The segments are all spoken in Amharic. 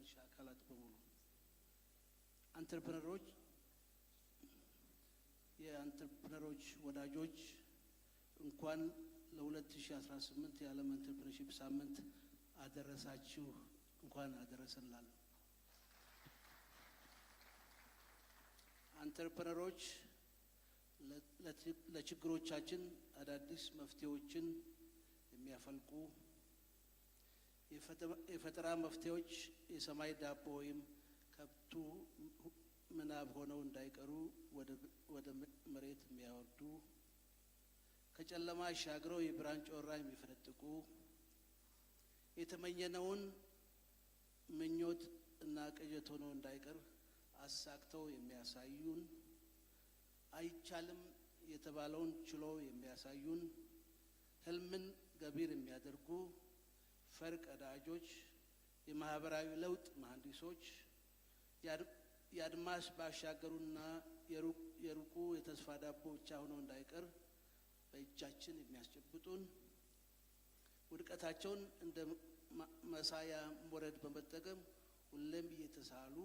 ባለድርሻ አካላት በሙሉ አንትርፕረነሮች የአንትርፕረነሮች ወዳጆች እንኳን ለ2018 የዓለም አንትርፕረነርሺፕ ሳምንት አደረሳችሁ እንኳን አደረሰናል። አንትርፕረነሮች ለችግሮቻችን አዳዲስ መፍትሄዎችን የሚያፈልቁ የፈጠራ መፍትሄዎች የሰማይ ዳቦ ወይም ከብቱ ምናብ ሆነው እንዳይቀሩ ወደ መሬት የሚያወርዱ ከጨለማ ሻግረው የብርሃን ጮራ የሚፈነጥቁ የተመኘነውን ምኞት እና ቅዠት ሆኖ እንዳይቀር አሳክተው የሚያሳዩን አይቻልም የተባለውን ችሎ የሚያሳዩን ህልምን ገቢር የሚያደርጉ ፈርቀዳጆች የማህበራዊ ለውጥ መሐንዲሶች የአድማስ ባሻገሩና የሩቁ የተስፋ ዳቦ ብቻ ሆነው እንዳይቀር በእጃችን የሚያስጨብጡን ውድቀታቸውን እንደ መሳያ ሞረድ በመጠቀም ሁሌም እየተሳሉ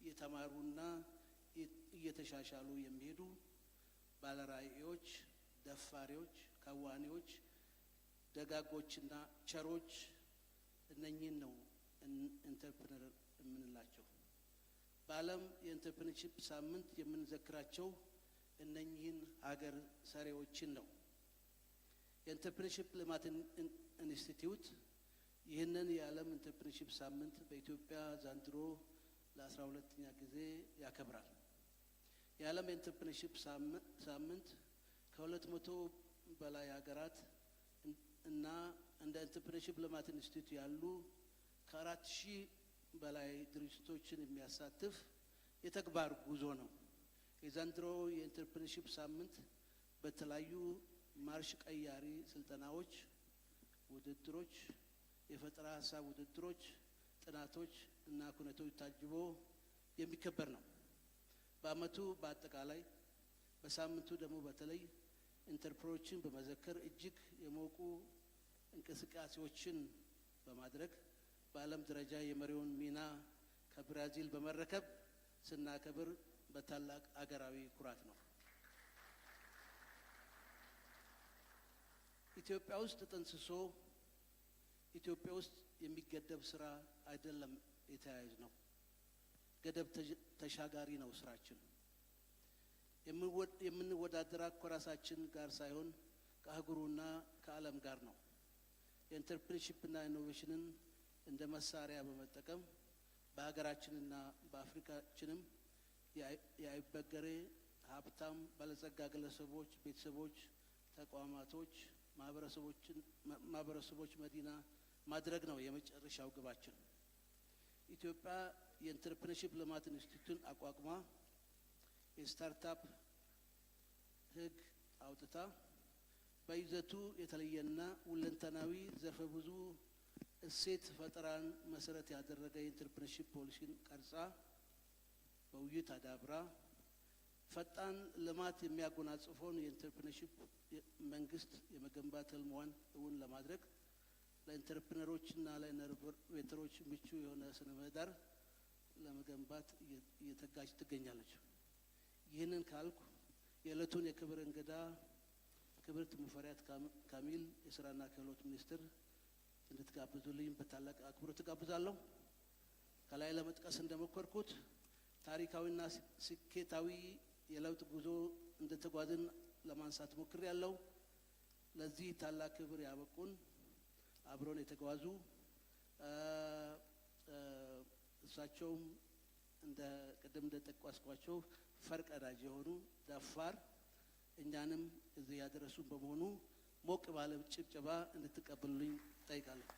እየተማሩና እየተሻሻሉ የሚሄዱ ባለራዕዮች፣ ደፋሪዎች፣ ከዋኔዎች፣ ደጋጎችና ቸሮች እነኚህን ነው ኢንተርፕረነር የምንላቸው። በዓለም የኢንተርፕረነርሺፕ ሳምንት የምንዘክራቸው እነኚህን ሀገር ሰሪዎችን ነው። የኢንተርፕረነርሺፕ ልማት ኢንስቲትዩት ይህንን የዓለም ኢንተርፕረነርሺፕ ሳምንት በኢትዮጵያ ዘንድሮ ለ12ኛ ጊዜ ያከብራል። የዓለም የኢንተርፕረነርሺፕ ሳምንት ከ200 በላይ ሀገራት እና እንደ ኢንተርፕረነርሺፕ ልማት ኢንስቲትዩት ያሉ ከ4000 በላይ ድርጅቶችን የሚያሳትፍ የተግባር ጉዞ ነው። የዘንድሮ የኢንተርፕረነርሺፕ ሳምንት በተለያዩ ማርሽ ቀያሪ ስልጠናዎች፣ ውድድሮች፣ የፈጠራ ሀሳብ ውድድሮች፣ ጥናቶች እና ኩነቶች ታጅቦ የሚከበር ነው። በአመቱ በአጠቃላይ በሳምንቱ ደግሞ በተለይ ኢንተርፕረነሮችን በመዘከር እጅግ የሞቁ እንቅስቃሴዎችን በማድረግ በዓለም ደረጃ የመሪውን ሚና ከብራዚል በመረከብ ስናከብር በታላቅ አገራዊ ኩራት ነው። ኢትዮጵያ ውስጥ ተጠንስሶ ኢትዮጵያ ውስጥ የሚገደብ ስራ አይደለም የተያያዥ ነው። ገደብ ተሻጋሪ ነው ስራችን። የምንወዳደረው ከራሳችን ጋር ሳይሆን ከአህጉሩና ከዓለም ጋር ነው። የኢንተርፕረነርሺፕና ኢኖቬሽንን እንደ መሳሪያ በመጠቀም በሀገራችንና በአፍሪካችንም የአይበገሬ ሀብታም ባለጸጋ ግለሰቦች፣ ቤተሰቦች፣ ተቋማቶች፣ ማህበረሰቦች መዲና ማድረግ ነው የመጨረሻው ግባችን። ኢትዮጵያ የኢንተርፕረነርሺፕ ልማት ኢንስቲትዩትን አቋቁማ የስታርታፕ ህግ አውጥታ በይዘቱ የተለየና ሁለንተናዊ ዘርፈ ብዙ እሴት ፈጠራን መሰረት ያደረገ የኢንተርፕረነርሺፕ ፖሊሲን ቀርጻ በውይይት አዳብራ ፈጣን ልማት የሚያጎናጽፈውን የኢንተርፕረነርሺፕ መንግስት የመገንባት ህልሟን እውን ለማድረግ ለኢንተርፕረነሮችና ለኢኖቬተሮች ምቹ የሆነ ስነ ምህዳር ለመገንባት እየተጋች ትገኛለች። ይህንን ካልኩ የዕለቱን የክብር እንግዳ ክብርት ሙፈሪያት ካሚል የስራና ክህሎት ሚኒስትር እንድትጋብዙልኝ በታላቅ አክብሮት ተጋብዛለሁ። ከላይ ለመጥቀስ እንደሞከርኩት ታሪካዊና ስኬታዊ የለውጥ ጉዞ እንደተጓዝን ለማንሳት ሞክሬያለሁ። ለዚህ ታላቅ ክብር ያበቁን አብሮን የተጓዙ እሳቸውም እንደ ቅድም እንደጠቀስኳቸው ፈርቀዳጅ የሆኑ ደፋር እኛንም እዚህ ያደረሱን በመሆኑ ሞቅ ባለ ጭብጨባ እንድትቀበሉልኝ ጠይቃለሁ።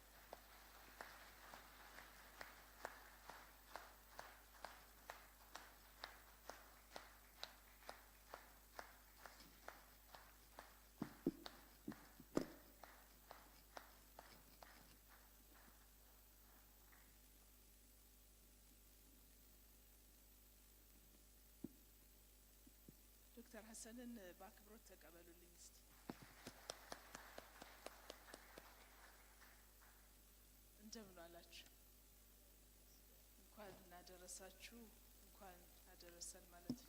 ዶክተር ሀሰንን በአክብሮት ተቀበሉልኝ እስቲ። እንደምን አላችሁ? አደረሳችሁ እንኳን አደረሰን ማለት